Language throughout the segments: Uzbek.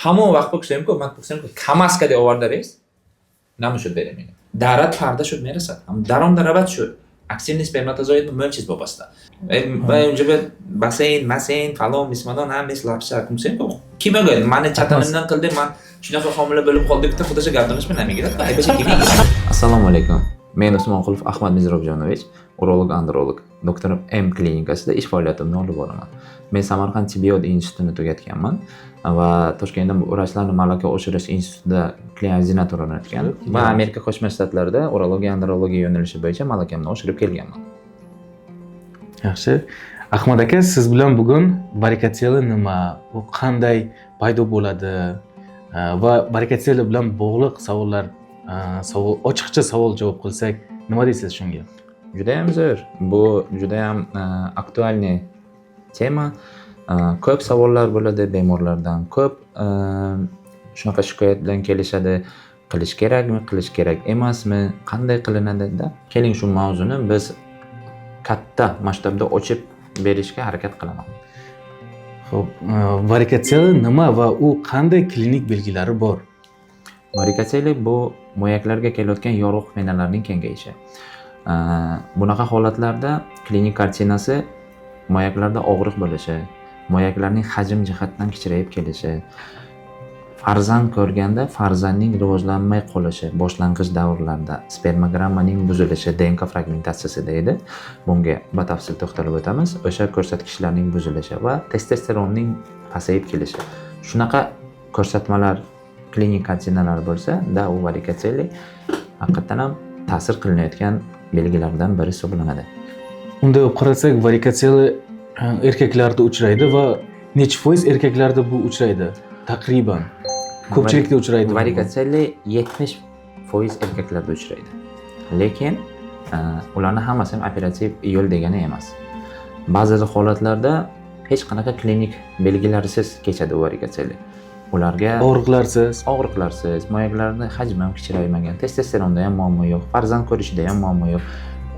همون وقت بکشیم که من گفتم که کم است که آورده ریس نمیشد بریم اینه درات پرده شد میرسد هم درام دربت شد اکسین اسپرماتوزوید من چیز وابسته و اونجا به بسین مسین فلان میسمدان هم مثل لبسه کنسیم کی بگه من چتانم نکرده من چینا که حامله بلوب خالده که خودش گردنش به نمیگیره که بچه کی میگه Assalomu alaykum. Men Usmon Qulov Ahmad Mizrobjonovich, urolog androlog, doktor M klinikasida ish faoliyatimni olib boraman. Men Samarqand tibbiyot institutini tugatganman va Toshkentda vrachlarni malaka oshirish institutida klinik o'rgangan va Amerika Qo'shma Shtatlarida urologiya andrologiya yo'nalishi bo'yicha malakimni oshirib kelganman. Yaxshi. Ahmad aka, siz bilan bugun varikotseli nima, u qanday paydo bo'ladi va varikotseli bilan bog'liq savollar ochiqcha savol javob qilsak, nima deysiz shunga? Juda ham zo'r. Bu juda ham aktualniy tema. Ko'p savollar bo'ladi bemorlardan. Ko'p shunaqa shikoyat bilan kelishadi. Qilish kerakmi, qilish kerak emasmi, qanday qilinadi-da. Keling shu mavzuni biz katta masshtabda ochib berishga harakat qilaman. Xo'p, varikotseli nima va u qanday klinik belgilari bor? Varikotseli bu moyaklarga kelayotgan yorug' venalarning kengayishi. Bunaqa holatlarda klinik kartinasi moyaklarda og'riq bo'lishi, moyaklarning hajm jihatdan kichrayib kelishi, farzand ko'rganda farzandning rivojlanmay qolishi, boshlang'ich davrlarda spermogrammaning buzilishi, DNK fragmentatsiyasi deydi. Bunga batafsil to'xtalib o'tamiz. O'sha ko'rsatkichlarning buzilishi va testosteronning pasayib kelishi. Shunaqa ko'rsatmalar klinik kartinalar bo'lsa, u varikotseli haqiqatan ham ta'sir qilinayotgan belgilardan biri hisoblanadi. Unda qarasak, varikotseli erkaklarda uchraydi va necha foiz erkaklarda bu uchraydi? Taqriban. Ko'pchilikda uchraydi. Varikotseli 70% erkaklarda uchraydi. Lekin ularning hammasi ham operativ yo'l degani emas. Ba'zi holatlarda hech qanaqa klinik belgilarsiz kechadi varikotseli. Ularga og'riqlarsiz, moyaklarning hajmi ham kichraymagan, testosteronda ham muammo yo'q, farzand ko'rishida ham muammo yo'q.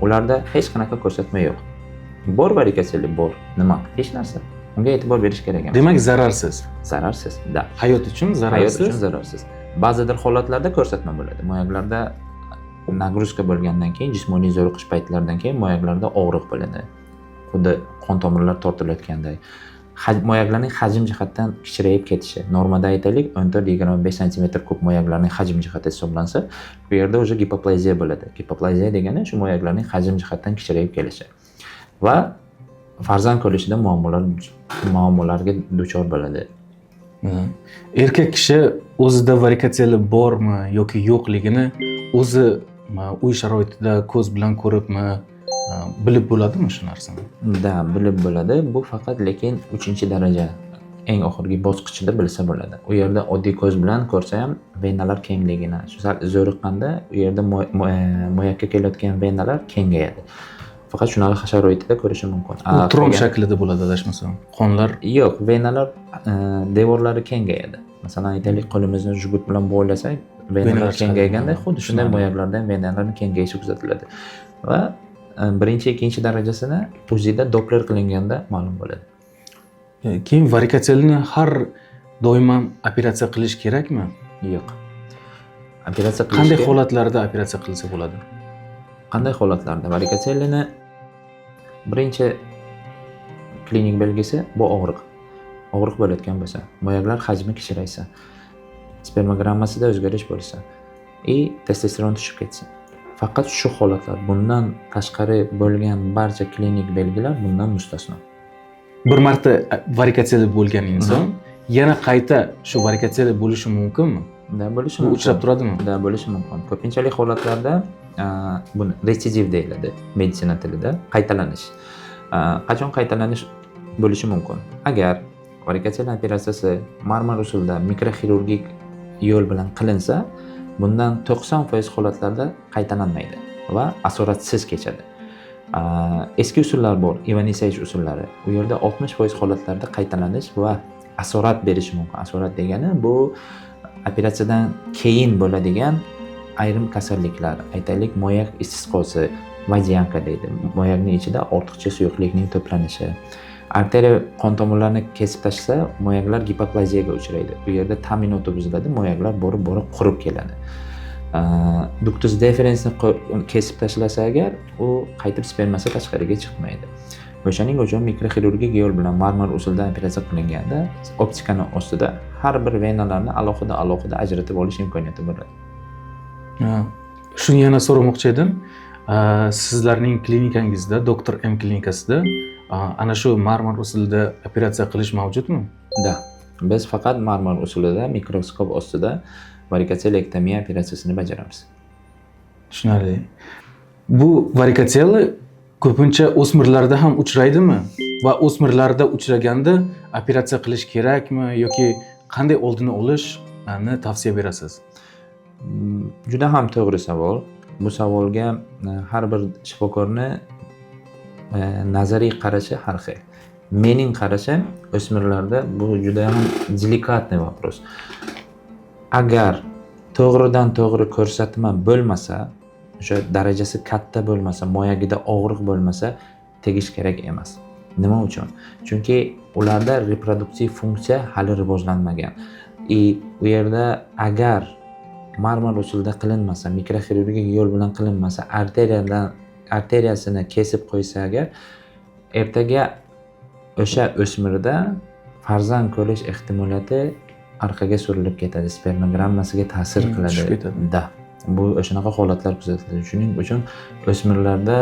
Ularda hech qanaqa ko'rsatma yo'q. Bor varikotseli bor. Nima? Hech narsa. Unga e'tibor berish kerak emas. Demak, zararsiz. Zararsiz. Hayot uchun zararsiz. Hayot uchun zararsiz. Ba'zidir holatlarda ko'rsatma bo'ladi. Moyaklarda nagruzka bo'lgandan keyin, jismoniy zo'riqish paytlaridan keyin moyaklarda og'riq bo'ladi. Xuddi qon tomirlar tortilayotganday. Moyaklarning hajm jihatdan kichrayib ketishi. Normada aytaylik 14-25 sm kub moyaklarning hajm jihati hisoblansa, bu yerda o'sha gipoplaziya bo'ladi. Gipoplaziya degani shu moyaklarning hajm jihatdan kichrayib kelishi. Va farzand ko'rishida muammolarga duchor bo'ladi. Erkak kishi o'zida varikotseli bormi yoki yo'qligini o'zi uy sharoitida ko'z bilan ko'ribmi, bilib bo'ladimi shu narsani? Bilib bo'ladi. Bu faqat lekin 3-daraja eng oxirgi bosqichida bilsa bo'ladi. U yerda oddiy ko'z bilan ko'rsa ham venalar kengligini, sal zo'riqqanda u yerda moyakka kelayotgan venalar kengayadi. Faqat shunaqa sharoitida ko'rishi mumkin. Tromb shaklida bo'ladi adashmasam. Qonlar yo'q, venalar devorlari kengayadi. Masalan, aytaylik qo'limizni jugurt bilan bog'lasak, venalar kengayganda xuddi shunday moyaklarda ham venalarning kengayishi kuzatiladi. Va birinchi, ikkinchi darajasini UZIda Doppler qilinganda ma'lum bo'ladi. Keyin varikotselni har doim operatsiya qilish kerakmi? Yo'q. Operatsiya qilish qanday holatlarda operatsiya qilsa bo'ladi? Qanday holatlarda? Varikotselni birinchi klinik belgisi bu og'riq. Og'riq bo'layotgan bo'lsa, moyaklar hajmi kichraysa, spermogrammasida o'zgarish bo'lsa, testosteron tushib ketsa. Faqat shu holatlar, bundan tashqari bo'lgan barcha klinik belgilar bundan mustasno. Bir marta varikotseli bo'lgan inson yana qayta shu varikotseli bo'lishi mumkinmi? Bo'lishi mumkin. Uchrab turadimi? Bo'lishi mumkin. Ko'pinchalik holatlarda buni retsidiv deyiladi meditsina tilida, qaytalanish. Qachon qaytalanish bo'lishi mumkin? Agar varikotseli operatsiyasi marmar usulida mikroxirurgik yo'l bilan qilinsa, bundan 90% holatlarda qaytalanmaydi va asoratsiz kechadi. Eski usullar bor, Ivanisevich usullari. U yerda 60% holatlarda qaytalanish va asorat berish mumkin. Asorat degani bu operatsiyadan keyin bo'ladigan ayrim kasalliklar, aytaylik moyak istisqosi, vazyanka deydi. Moyakning ichida ortiqcha suyuqlikning to'planishi Arteriya qon tomirlarini kesib tashlasa, moyaklar gipoplaziyaga uchraydi. Bu yerda ta'minoti buziladi, moyaklar borib qurib keladi. Ductus deferensni kesib tashlasa agar, u qaytib spermasi tashqariga chiqmaydi. O'shaning uchun mikroxirurgik yo'l bilan marmar usulida operatsiya qilinganda, optikani ostida har bir venalarni alohida ajratib olish imkoniyati bo'ladi. Shuni yana so'ramoqchi edim. Sizlarning klinikangizda, Doktor M klinikasida ana shu marmar usulida operatsiya qilish mavjudmi? Da. Biz faqat marmar usulida mikroskop ostida varikoselektomiya operatsiyasini bajaramiz. Tushunarli. Bu varikosela ko'pincha o'smirlarda ham uchraydimi? Va o'smirlarda uchraganda operatsiya qilish kerakmi yoki qanday oldini olishni tavsiya berasiz? Juda ham to'g'ri savol. Bu savolga har bir shifokorni nazariy qarashi har xil. Mening qarashim, o'smirlarda bu juda ham delikatniy вопрос. Agar to'g'ridan to'g'ri ko'rsatma bo'lmasa, o'sha darajasi katta bo'lmasa, moyagida og'riq bo'lmasa, tegish kerak emas. Nima uchun? Chunki ularda reproduktiv funksiya hali rivojlanmagan. U yerda agar marmar usulida qilinmasa, mikroxirurgik yo'l bilan qilinmasa, arteriyasini kesib qo'ysa agar, ertaga o'sha o'smirda farzand ko'rish ehtimoliyati orqaga surilib ketadi, spermogrammasiga ta'sir qiladi. Da. Bu o'shanaqa holatlar kuzatiladi. Shuning uchun o'smirlarda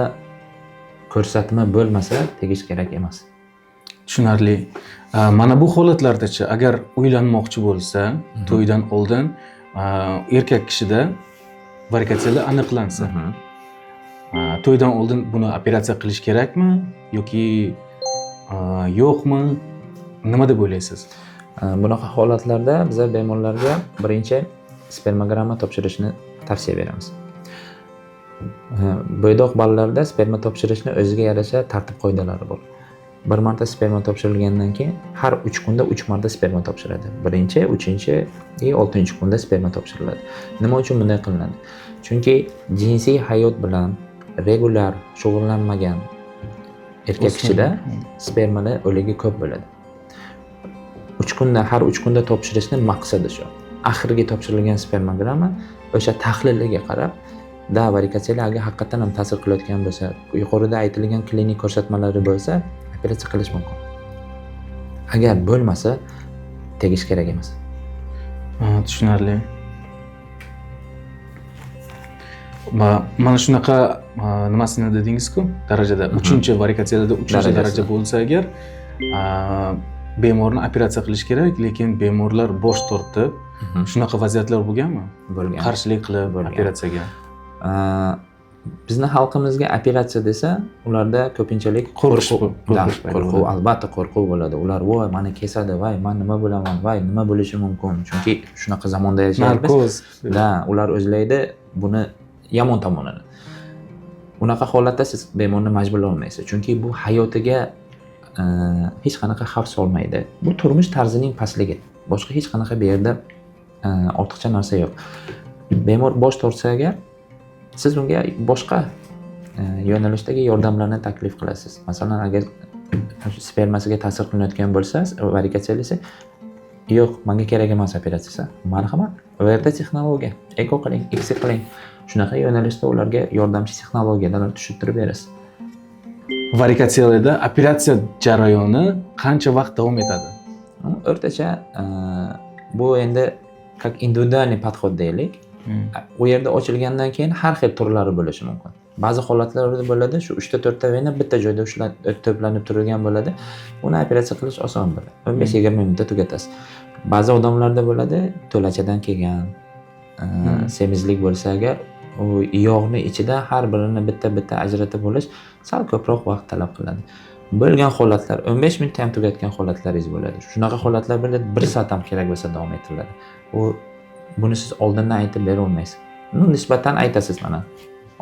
ko'rsatma bo'lmasa, tegish kerak emas. Tushunarli. Mana bu holatlarda-chi, agar uylanmoqchi bo'lsa, to'ydan oldin erkak kishida varikosela aniqlansa, to'ydan oldin buni operatsiya qilish kerakmi yoki yo'qmi? Nima deb o'ylaysiz? Bunaqa holatlarda biz bemorlarga birinchi spermogramma topshirishni tavsiya beramiz. Bo'ydoq bolalarda sperma topshirishni o'ziga yarasha tartib qoidalari bor. Bir marta sperma topshirilgandan keyin har 3 kunda 3 marta sperma topshiradi. Birinchi, 3-chi va 6-chi kunda sperma topshiriladi. Nima uchun bunday qilinadi? Chunki jinsiy hayot bilan regular shug'ullanmagan erkak kishida spermani o'ligi ko'p bo'ladi. 3 kunda topshirishni maqsadi shu. Oxirgi topshirilgan spermogramma o'sha tahliliga qarab, varikoselaga haqiqatan ham ta'sir qilayotgan bo'lsa, yuqorida aytilgan klinik ko'rsatmalari bo'lsa, operatsiya qilish mumkin. Agar bo'lmasa, tegish kerak emas. Tushunarli. Mana shunaqa nimasini dedingiz-ku, darajada 3-chi varikoselada 3-chi daraja bo'lsa agar, bemorni operatsiya qilish kerak, lekin bemorlar bosh tortib, shunaqa vaziyatlar bo'lganmi? Bo'lgan. Qarshilik qilib operatsiyaga. Bizni xalqimizga operatsiya desa, ularda ko'pinchalik qo'rquv, albatta qo'rquv bo'ladi. Ular voy, meni kesadi, voy, men nima bo'laman, voy, nima bo'lishi mumkin? Chunki shunaqa zamonda yashayapmiz. Ular o'zlaydi buni yomon tomonini. Unaqa holatda siz bemorni majburlay olmaysiz, chunki bu hayotiga hech qanaqa xavf solmaydi. Bu turmush tarzining pastligi. Boshqa hech qanaqa bu yerda ortiqcha narsa yo'q. Bemor bosh tortsa agar, siz unga boshqa yo'nalishdagi yordamlarni taklif qilasiz. Masalan, agar spermasiga ta'sir qilayotgan bo'lsa, varikoselasi yo'q, menga kerak emas operatsiya. Marhamat, u yerda texnologiya, eko qiling, X qiling. Shunaqa yo'nalishda ularga yordamchi texnologiyalar tushuntirib berasiz. Varikoselada operatsiya jarayoni qancha vaqt davom etadi? O'rtacha bu endi как individualniy podход deylik. U yerda ochilgandan keyin har xil turlari bo'lishi mumkin. Ba'zi holatlarda bo'ladi, shu 3-4 ta vena bitta joyda to'planib turgan bo'ladi. Uni operatsiya qilish oson bo'ladi. 15-20 minutda tugatasiz. Ba'zi odamlarda bo'ladi, to'lachadan kelgan semizlik bo'lsa agar, u yog'ni ichida har birini bitta ajratib olish sal ko'proq vaqt talab qiladi. Bo'lgan holatlar 15 minutda ham tugatgan holatlaringiz bo'ladi. Shunaqa holatlar bo'ladi, 1 soat ham kerak bo'lsa davom ettiriladi. Buni siz oldindan aytib bera olmaysiz. Nisbatan aytasiz mana.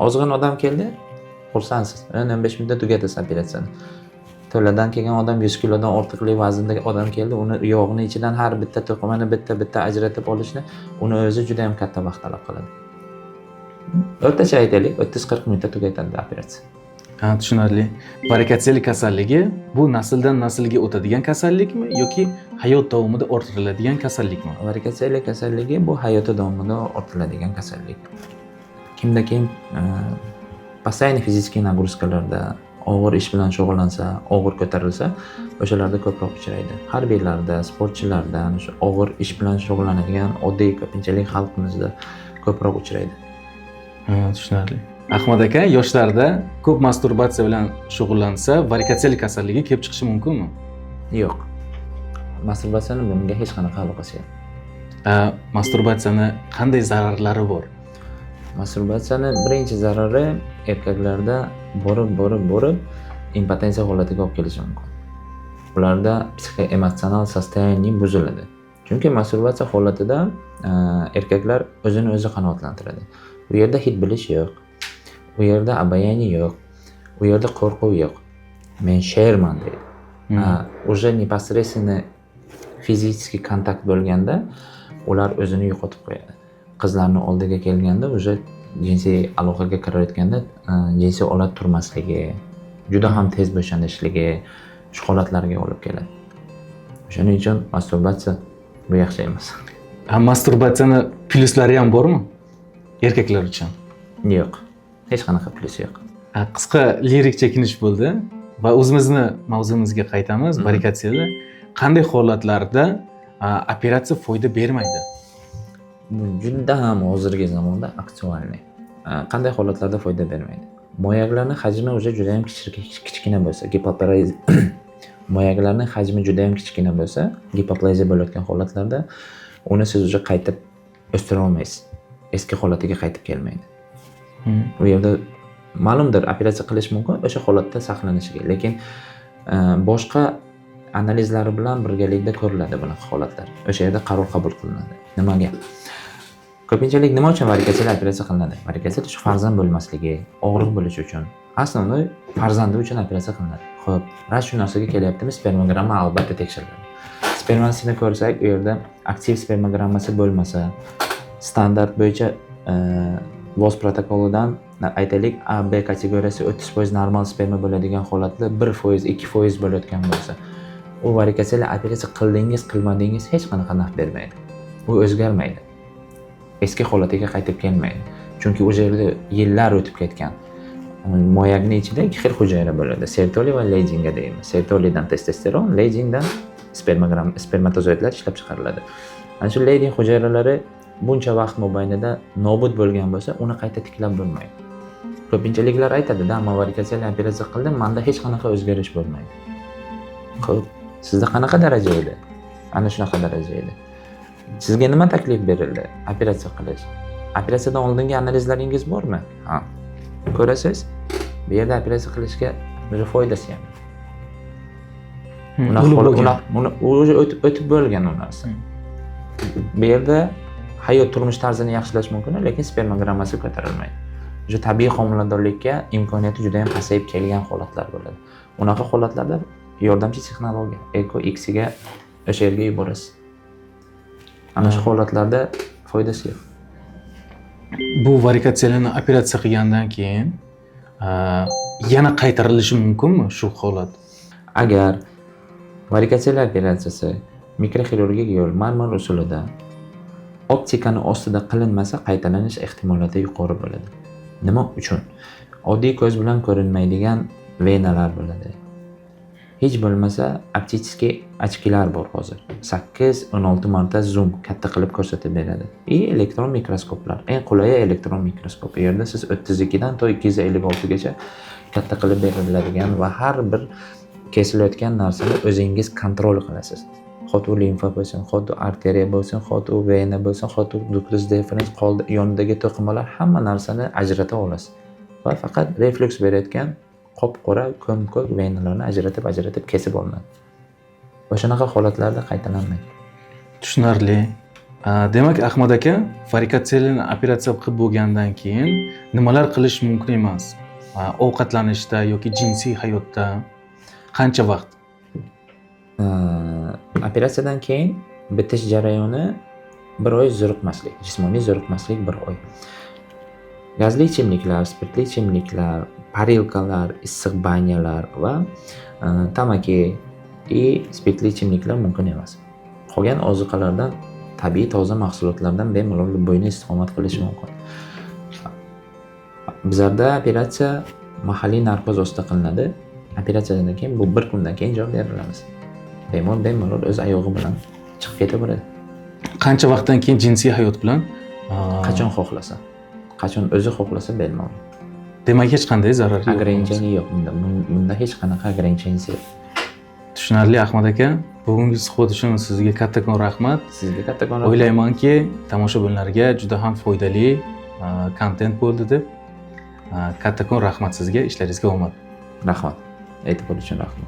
Ozg'in odam keldi, xursandsiz. 15 minutda tugatasiz operatsiyani. To'ladan kelgan odam 100 kilodan ortiqli vazndagi odam keldi, uni yog'ni ichidan har bitta to'qimani bitta ajratib olishni uni o'zi juda ham katta vaqt talab qiladi. O'rtacha aytaylik, 30-40 minutda tugatadi operatsiya. Ha, tushunarli. Varikatsiyalik kasalligi bu nasldan naslga o'tadigan kasallikmi yoki hayot davomida orttiriladigan kasallikmi? Varikatsiyalik kasalligi bu hayoti davomida ortiladigan kasallik. Kimda kim постоянный fiziki nagruskalarda og'ir ish bilan shug'ullansa, og'ir ko'tarilsa, o'shalarda ko'proq uchraydi. Harbiylarda, sportchilarda, o'sha og'ir ish bilan shug'ullanadigan oddiy ko'pinchalik xalqimizda ko'proq uchraydi. Ha, tushunarli. Ahmad aka, yoshlarda ko'p masturbatsiya bilan shug'ullansa, varikatsiyalik kasalligi kelib chiqishi mumkinmi? Yo'q. Masturbatsiyani bunga hech qanaqa aloqasi yo'q. Masturbatsiyani qanday zararlari bor? Masturbatsiyani birinchi zarari erkaklarda borib impotensiya holatiga olib kelishi mumkin. Ularda psixoemotsional состояние buziladi. Chunki masturbatsiya holatida erkaklar o'zini o'zi qanoatlantiradi. U yerda hid bilish yo'q. U yerda обаяние yo'q. U yerda qo'rquv yo'q. Men sherman deydi. Уже непосредственно fiziki kontakt bo'lganda ular o'zini yo'qotib qo'yadi. Qizlarning oldiga kelganda уже jinsiy aloqaga kirayotganda jinsiy olat turmasligi, juda ham tez bo'shanishligi shu holatlarga olib keladi. Shuning uchun masturbatsiya bu yaxshi emas. Masturbatsiyani plyuslari ham bormi? Erkaklar uchun? Yo'q. Hech qanaqa plyusi yo'q. Qisqa lirik chekinish bo'ldi va o'zimizni mavzumizga qaytamiz. Varikatsiyada qanday holatlarda operatsiya foyda bermaydi? Juda ham hozirgi zamonda aktualniy. Qanday holatlarda foyda bermaydi? Moyaklarning hajmi o'zi juda ham kichkina bo'lsa, moyaklarning hajmi juda ham kichkina bo'lsa, gipoplaziya bo'layotgan holatlarda uni siz o'zi qaytib o'stira olmaysiz. Eski holatiga qaytib kelmaydi. U yerda ma'lumdir operatsiya qilish mumkin o'sha holatda saqlanishiga, lekin boshqa analizlari bilan birgalikda ko'riladi bunaqa holatlar. O'sha yerda qaror qabul qilinadi. Nimaga? Ko'pinchalik nima uchun varikatsiyalar operatsiya qilinadi? Varikatsiya shu farzand bo'lmasligi, og'riq bo'lishi uchun. Asosiy farzandi uchun operatsiya qilinadi. Xo'p, ras shu narsaga kelyaptimi? Spermogramma albatta tekshiriladi. Spermasini ko'rsak, u yerda aktiv spermogrammasi bo'lmasa, standart bo'yicha VOS protokolidan aytaylik A, B kategoriyasi 30% normal sperma bo'ladigan holatda 1%, 2% bo'layotgan bo'lsa, u varikatsiyalar operatsiya qildingiz, qilmadingiz hech qanaqa naf bermaydi. U o'zgarmaydi. Eski holatiga qaytib kelmaydi. Chunki o'sha yerda yillar o'tib ketgan. Moyakning ichida ikki xil hujayra bo'ladi. Sertoli va Leydigga deymiz. Sertolidan testosteron, Leydigdan spermatozoidlar ishlab chiqariladi. Ana shu Leydig hujayralari buncha vaqt mobaynida nobud bo'lgan bo'lsa, uni qayta tiklab bo'lmaydi. Ko'pinchaliklar aytadi-da, "Men varikatsiyalar operatsiya qildim, menda hech qanaqa o'zgarish bo'lmaydi." Xo'p, sizda qanaqa daraja edi? Ana shunaqa daraja edi. Sizga nima taklif berildi? Operatsiya qilish. Operatsiyadan oldingi analizlaringiz bormi? Ha. Ko'rasiz? Bu yerda operatsiya qilishga o'zi foydasi ham. Uni o'zi o'tib bo'lgan u narsa. Bu yerda hayot turmush tarzini yaxshilash mumkin, lekin spermogrammasi ko'tarilmaydi. O'sha tabiiy homiladorlikka imkoniyati juda ham pasayib kelgan holatlar bo'ladi. Unaqa holatlarda yordamchi texnologiya Eko X ga o'sha yerga yuborasiz. Ana shu holatlarda foydasi yo'q. Bu varikatsiyalarni operatsiya qilgandan keyin yana qaytarilishi mumkinmi shu holat? Agar varikatsiyalar operatsiyasi mikroxirurgik yo'l marmar usulida optikani ostida qilinmasa, qaytalanish ehtimoliyati yuqori bo'ladi. Nima uchun? Oddiy ko'z bilan ko'rinmaydigan venalar bo'ladi. Hech bo'lmasa optik ochkilar bor hozir. 8-16 marta zoom katta qilib ko'rsatib beradi. Elektron mikroskoplar, eng qulay elektron mikroskop. Bu yerda siz 32 dan to 256 gacha katta qilib beriladigan va har bir kesilayotgan narsani o'zingiz kontrol qilasiz. Xotu limfa bo'lsin, xotu arteriya bo'lsin, xotu vena bo'lsin, xotu ductus deferens, yonidagi to'qimalar hamma narsani ajrata olasiz. Va faqat refleks berayotgan qop-qora ko'm-ko'k venalarni ajratib kesib olinadi. Va shunaqa holatlarda qaytalanmaydi. Tushunarli. Demak, Ahmad aka, varikatsiyalarni operatsiya qilib bo'lgandan keyin nimalar qilish mumkin emas? Ovqatlanishda yoki jinsiy hayotda qancha vaqt? Operatsiyadan keyin bitish jarayoni 1 oy zo'riqmaslik, jismoniy zo'riqmaslik 1 oy. Gazli ichimliklar, spirtli ichimliklar, parilkalar, issiq banyalar va tamaki spirtli ichimliklar mumkin emas. Qolgan ozuqalardan tabiiy toza mahsulotlardan bemalol bo'yni istiqomat qilishi mumkin. Bizlarda operatsiya mahalliy narkoz ostida qilinadi. Operatsiyadan keyin bu bir kundan keyin javob berilamiz. Bemalol o'z oyog'i bilan chiqib ketaveradi. Qancha vaqtdan keyin jinsiy hayot bilan Qachon xohlasa, qachon o'zi xohlasa bemalol. demak hech qanday zarar yo'q. Ограничение yo'q bunda. Bunda hech qanaqa ограничение yo'q. Tushunarli Ahmad aka. Bugungi suhbat uchun sizga kattakon rahmat. Sizga kattakon rahmat. O'ylaymanki, tomoshabinlarga juda ham foydali kontent bo'ldi deb. Kattakon rahmat sizga, ishlaringizga omad. Rahmat. E'tibor uchun rahmat.